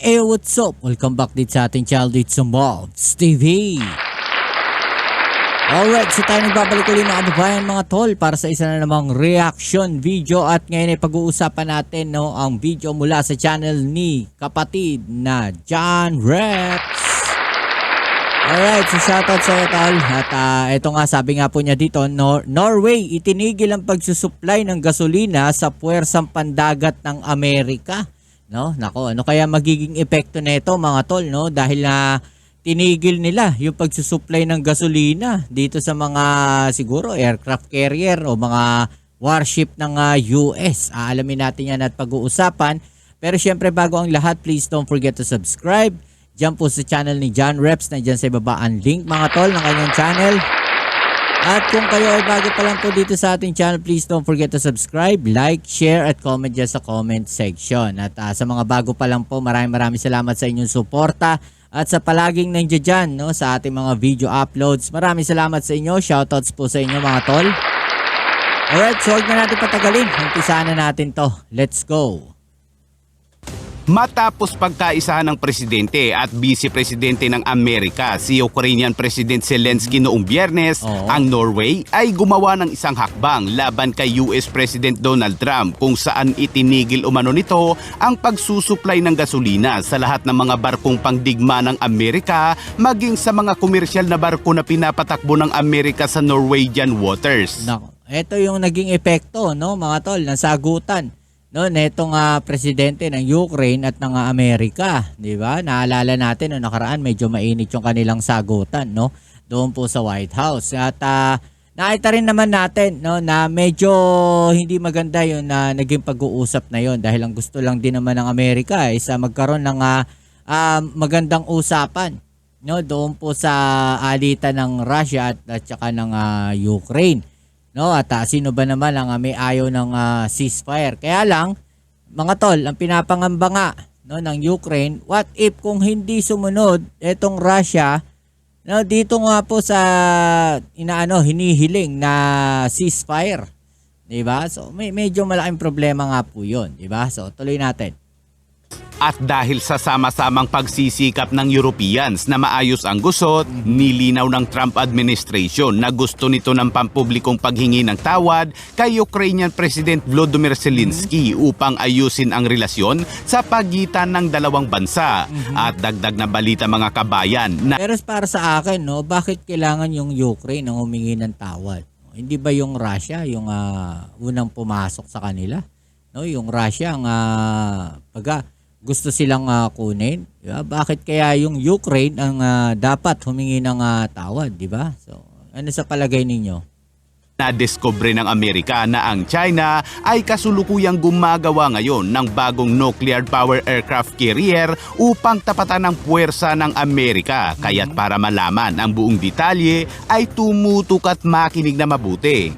What's up? Welcome back dito sa ating channel dito sa Mobs TV. Alright, so tayo nagbabalik ulit mga kababayan mga tol para sa isa na namang reaction video at ngayon ay pag-uusapan natin ang video mula sa channel ni kapatid na John Reps. Alright, so shoutout sa iyo tol. At ito nga sabi nga po niya dito, Norway itinigil ang pagsusupply ng gasolina sa puwersang pandagat ng Amerika. Nako, ano kaya magiging epekto nito mga tol dahil na tinigil nila yung pagsusupply ng gasolina dito sa mga siguro aircraft carrier o mga warship ng US. Aalamin natin yan at pag-uusapan. Pero syempre bago ang lahat, please don't forget to subscribe. Diyan po sa channel ni John Reps, nandiyan sa ibaba ang link mga tol ng kanyang channel. At kung kayo ay bago pa lang po dito sa ating channel, please don't forget to subscribe, like, share at comment dyan sa comment section. At sa mga bago pa lang po, maraming salamat sa inyong suporta at sa palaging nandiyan dyan sa ating mga video uploads. Maraming salamat sa inyo. Shoutouts po sa inyo mga tol. Alright, so huwag na natin patagalin. Umpisahan na natin to. Let's go! Matapos pagkaisahan ng presidente at vice-presidente ng Amerika si Ukrainian President Zelensky noong Biyernes, ang Norway ay gumawa ng isang hakbang laban kay US President Donald Trump kung saan itinigil umano nito ang pagsusuplay ng gasolina sa lahat ng mga barkong pangdigma ng Amerika maging sa mga komersyal na barko na pinapatakbo ng Amerika sa Norwegian waters. Ito yung naging epekto mga tol ng sagutan netong presidente ng Ukraine at ng Amerika, di ba? Naalala natin noong nakaraan medyo mainit yung kanilang sagutan doon po sa White House. At nakita rin naman natin na medyo hindi maganda yun na naging pag-uusap na yun dahil ang gusto lang din naman ng Amerika is magkaroon ng magandang usapan doon po sa alitan ng Russia at saka ng Ukraine. At sino ba naman ang may ayaw ng ceasefire? Kaya lang, mga tol, ang pinapangamba nga ng Ukraine, what if kung hindi sumunod itong Russia dito nga po sa hinihiling na ceasefire? Diba? So medyo malaking problema nga po yun. Diba? So tuloy natin. At dahil sa sama-samang pagsisikap ng Europeans na maayos ang gusot, nilinaw ng Trump administration na gusto nito ng pampublikong paghingi ng tawad kay Ukrainian President Volodymyr Zelensky upang ayusin ang relasyon sa pagitan ng dalawang bansa. At dagdag na balita mga kabayan na pero para sa akin, bakit kailangan yung Ukraine ang humingi ng tawad? Hindi ba yung Russia yung unang pumasok sa kanila? Yung Russia ang gusto silang kunin, diba? Bakit kaya yung Ukraine ang dapat humingi ng tawad, di ba? So, ano sa palagay ninyo? Nadiskubre ng Amerika na ang China ay kasulukuyang gumagawa ngayon ng bagong nuclear power aircraft carrier upang tapatan ang puwersa ng Amerika. Kaya't para malaman ang buong detalye ay tumutok at makinig na mabuti.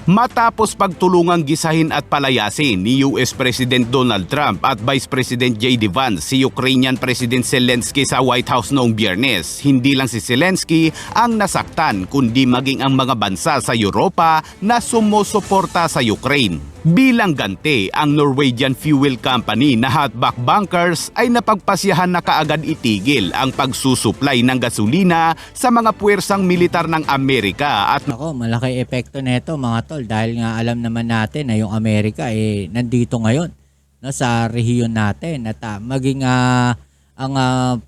Matapos pagtulungang gisahin at palayasin ni US President Donald Trump at Vice President J.D. Vance si Ukrainian President Zelensky sa White House noong Biyernes, hindi lang si Zelensky ang nasaktan kundi maging ang mga bansa sa Europa na sumusuporta sa Ukraine. Bilang ganti, ang Norwegian fuel company na Hotback Bunkers ay napagpasyahan na kaagad itigil ang pagsusuplay ng gasolina sa mga puwersang militar ng Amerika. At malaki epekto nito mga tol dahil nga alam naman natin na yung Amerika nandito ngayon sa rehiyon natin at maging ang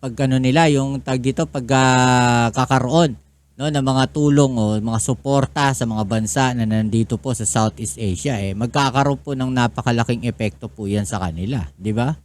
pagkano nila yung pagkakaroon ng mga tulong o mga suporta sa mga bansa na nandito po sa Southeast Asia magkakaroon po ng napakalaking epekto po yan sa kanila, di ba?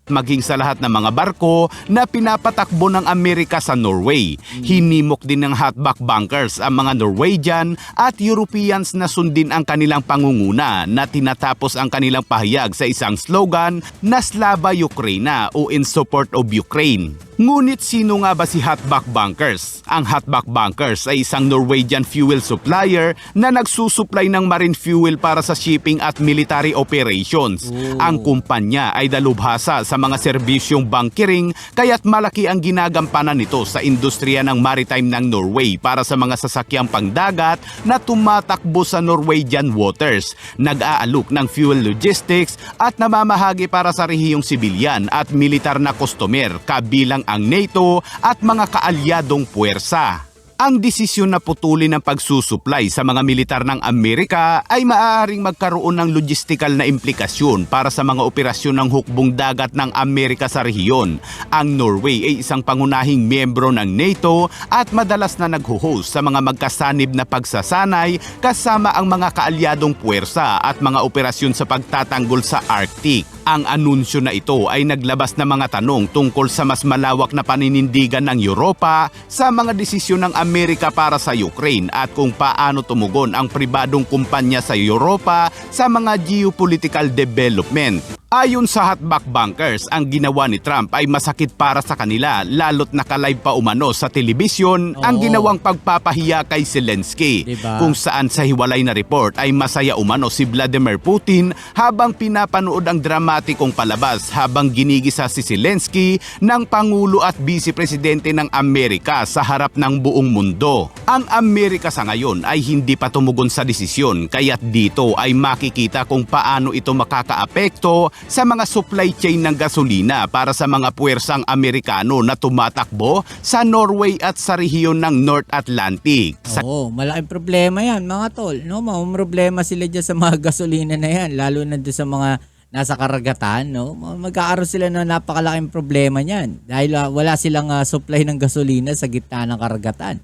Maging sa lahat ng mga barko na pinapatakbo ng Amerika sa Norway. Hinimok din ng Hotback Bunkers ang mga Norwegian at Europeans na sundin ang kanilang pangunguna na tinatapos ang kanilang pahayag sa isang slogan na Slava Ukraina o In Support of Ukraine. Ngunit sino nga ba si Hotback Bunkers? Ang Hotback Bunkers ay isang Norwegian fuel supplier na nagsusupply ng marine fuel para sa shipping at military operations. Ang kumpanya ay dalubhasa sa mga serbisyong bunkering kaya't malaki ang ginagampanan nito sa industriya ng maritime ng Norway para sa mga sasakyang pangdagat na tumatakbo sa Norwegian waters, nag-aalok ng fuel logistics at namamahagi para sa rehiyong sibilyan at militar na customer kabilang ang NATO at mga kaalyadong puwersa. Ang desisyon na putulin ang pagsusuplay sa mga militar ng Amerika ay maaaring magkaroon ng logistical na implikasyon para sa mga operasyon ng hukbong dagat ng Amerika sa rehiyon. Ang Norway ay isang pangunahing miyembro ng NATO at madalas na nagho-host sa mga magkasanib na pagsasanay kasama ang mga kaalyadong puwersa at mga operasyon sa pagtatanggol sa Arctic. Ang anunsyo na ito ay naglabas ng mga tanong tungkol sa mas malawak na paninindigan ng Europa sa mga desisyon ng Amerika para sa Ukraine at kung paano tumugon ang pribadong kumpanya sa Europa sa mga geopolitical development. Ayon sa Hotback Bunkers, ang ginawa ni Trump ay masakit para sa kanila lalo't nakalive pa umano sa telebisyon ang ginawang pagpapahiya kay Zelensky. Diba? Kung saan sa hiwalay na report ay masaya umano si Vladimir Putin habang pinapanood ang dramatikong palabas habang ginigisa si Zelensky ng Pangulo at Vice Presidente ng Amerika sa harap ng buong mundo. Ang Amerika sa ngayon ay hindi pa tumugon sa desisyon kaya't dito ay makikita kung paano ito makakaapekto sa mga supply chain ng gasolina para sa mga puwersang Amerikano na tumatakbo sa Norway at sa rehiyon ng North Atlantic. Oo, malaking problema yan mga tol. No, problema sila dyan sa mga gasolina na yan, lalo na doon sa mga nasa karagatan. No? Magkakaroon sila ng napakalaking problema niyan dahil wala silang supply ng gasolina sa gitna ng karagatan.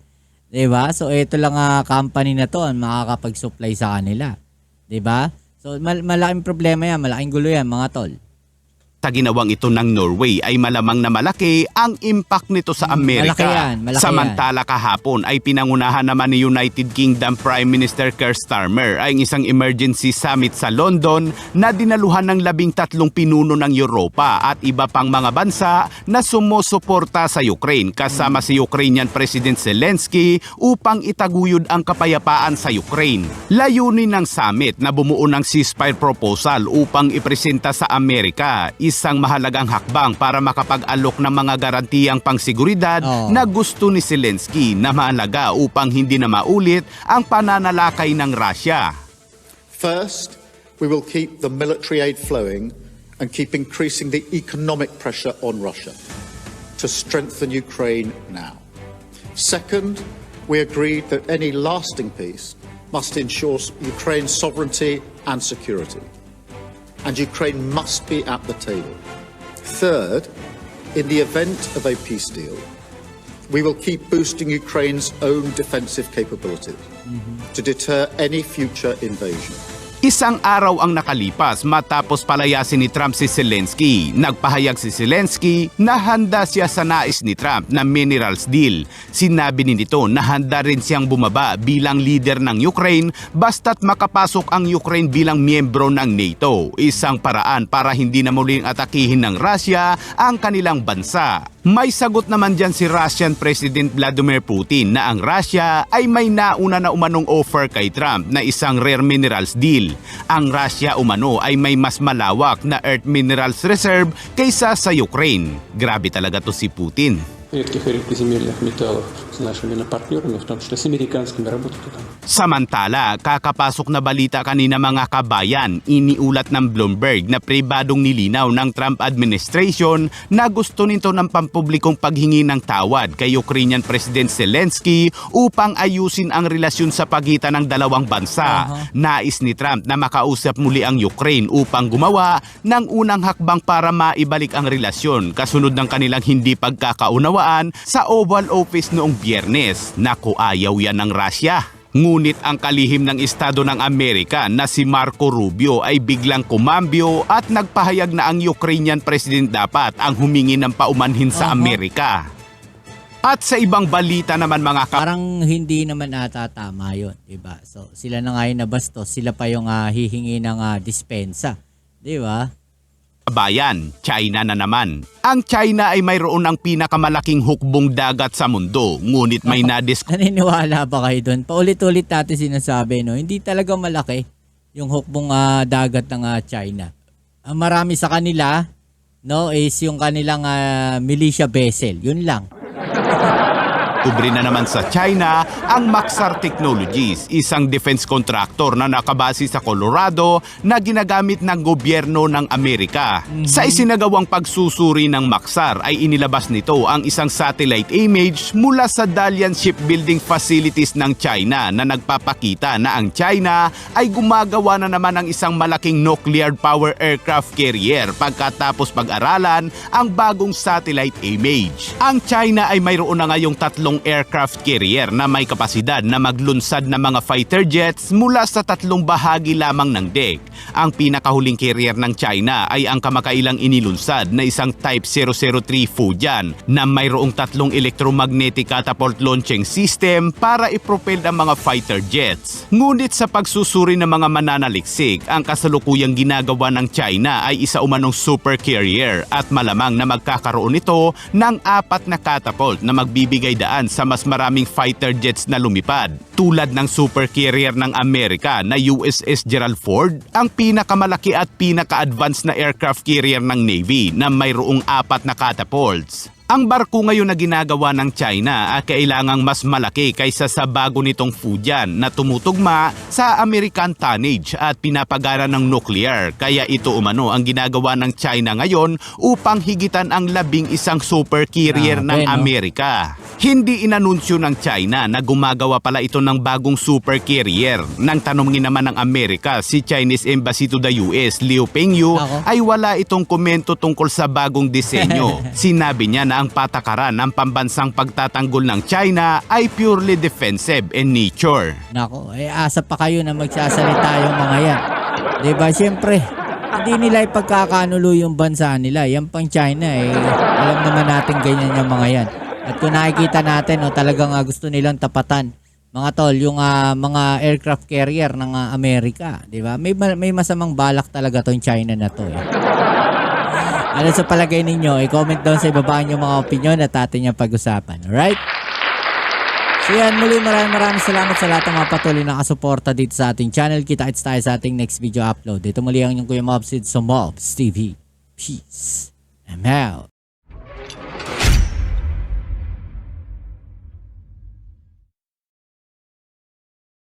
Diba? So ito lang company na to ang makakapag-supply sa kanila. Diba? So malaking problema yan, malaking gulo yan mga tol. Sa ginawang ito ng Norway ay malamang na malaki ang impact nito sa Amerika. Malaki Samantala kahapon ay pinangunahan naman ni United Kingdom Prime Minister Keir Starmer ay isang emergency summit sa London na dinaluhan ng 13 pinuno ng Europa at iba pang mga bansa na sumusuporta sa Ukraine kasama si Ukrainian President Zelensky upang itaguyod ang kapayapaan sa Ukraine. Layunin ng summit na bumuo ng ceasefire proposal upang ipresenta sa Amerika isang mahalagang hakbang para makapag-alok ng mga garantiyang pangseguridad na gusto ni Zelensky na mahalaga upang hindi na maulit ang pananalakay ng Russia. First, we will keep the military aid flowing and keep increasing the economic pressure on Russia to strengthen Ukraine now. Second, we agreed that any lasting peace must ensure Ukraine's sovereignty and security. And Ukraine must be at the table. Third, in the event of a peace deal, we will keep boosting Ukraine's own defensive capabilities to deter any future invasion. Isang araw ang nakalipas matapos palayasin ni Trump si Zelensky. Nagpahayag si Zelensky na handa siya sa nais ni Trump na minerals deal. Sinabi nito na handa rin siyang bumaba bilang leader ng Ukraine basta't makapasok ang Ukraine bilang miyembro ng NATO. Isang paraan para hindi na muling atakihin ng Russia ang kanilang bansa. May sagot naman dyan si Russian President Vladimir Putin na ang Russia ay may nauna na umanong offer kay Trump na isang rare minerals deal. Ang Russia umano ay may mas malawak na earth minerals reserve kaysa sa Ukraine. Grabe talaga to si Putin. Редких и редкоземельных металлов с нашими партнерами, в том числе с американскими, работают там. Samantala, kakapasok na balita kanina mga kabayan, iniulat ng Bloomberg na pribadong nilinaw ng Trump administration na gusto nito ng pampublikong paghingi ng tawad kay Ukrainian President Zelensky upang ayusin ang relasyon sa pagitan ng dalawang bansa. Nais ni Trump na makausap muli ang Ukraine upang gumawa ng unang hakbang para maibalik ang relasyon kasunod ng kanilang hindi pagkakaunawaan sa Oval Office noong Biyernes. Naku, ayaw yan ng Russia. Ngunit ang kalihim ng Estado ng Amerika na si Marco Rubio ay biglang kumambyo at nagpahayag na ang Ukrainian President dapat ang humingi ng paumanhin sa Amerika. At sa ibang balita naman mga Parang hindi naman ata tama yun, diba? So sila na nga yung nabastos, sila pa yung hihingi ng dispensa, diba? Bayan, China na naman. Ang China ay mayroon ng pinakamalaking hukbong dagat sa mundo, ngunit may Naniniwala ba kayo doon? Paulit-ulit natin sinasabi, no? Hindi talaga malaki yung hukbong dagat ng China. Ang marami sa kanila, no, is yung kanilang militia vessel. Yun lang. Ubre na naman sa China ang Maxar Technologies, isang defense contractor na nakabase sa Colorado na ginagamit ng gobyerno ng Amerika. Sa isinagawang pagsusuri ng Maxar ay inilabas nito ang isang satellite image mula sa Dalian Shipbuilding Facilities ng China na nagpapakita na ang China ay gumagawa na naman ng isang malaking nuclear power aircraft carrier pagkatapos pag-aralan ang bagong satellite image. Ang China ay mayroon na ngayong 3 aircraft carrier na may kapasidad na maglunsad ng mga fighter jets mula sa 3 bahagi lamang ng deck. Ang pinakahuling carrier ng China ay ang kamakailang inilunsad na isang Type 003 Fujian na mayroong 3 electromagnetic catapult launching system para i-propel ang mga fighter jets. Ngunit sa pagsusuri ng mga mananaliksik, ang kasalukuyang ginagawa ng China ay isa umanong super carrier at malamang na magkakaroon ito ng 4 na catapult na magbibigay daan sa mas maraming fighter jets na lumipad. Tulad ng super carrier ng Amerika na USS Gerald Ford, ang pinakamalaki at pinaka-advanced na aircraft carrier ng Navy na mayroong 4 na catapults. Ang barko ngayon na ginagawa ng China ay kailangang mas malaki kaysa sa bago nitong Fujian na tumutugma sa American tonnage at pinapagana ng nuclear. Kaya ito umano ang ginagawa ng China ngayon upang higitan ang 11 super carrier ng Amerika. Hindi inanunsyo ng China na gumagawa pala ito ng bagong super carrier. Nang tanongin naman ng Amerika si Chinese Embassy to the US, Liu Pengyu, ay wala itong komento tungkol sa bagong disenyo. Sinabi niya na ang patakaran ng pambansang pagtatanggol ng China ay purely defensive in nature. Nako, asa pa kayo na magsasalita yung mga yan. Diba, siyempre, hindi nila ipagkakanulo yung bansa nila. Yan pang China alam naman natin ganyan yung mga yan. At kung nakikita natin, talagang gusto nilang tapatan. Mga tol, yung mga aircraft carrier ng Amerika, di ba? May masamang balak talaga tong China na to. Ano sa palagay ninyo? I-comment down sa ibaba yung mga opinion at atin yung pag-usapan. Alright? So yan, muli maraming salamat sa lahat ng mga patuloy na kasuporta dito sa ating channel. Kita-kits tayo sa ating next video upload. Dito muli ang inyong Kuya Mobs sa Mobs TV. Peace. I'm out.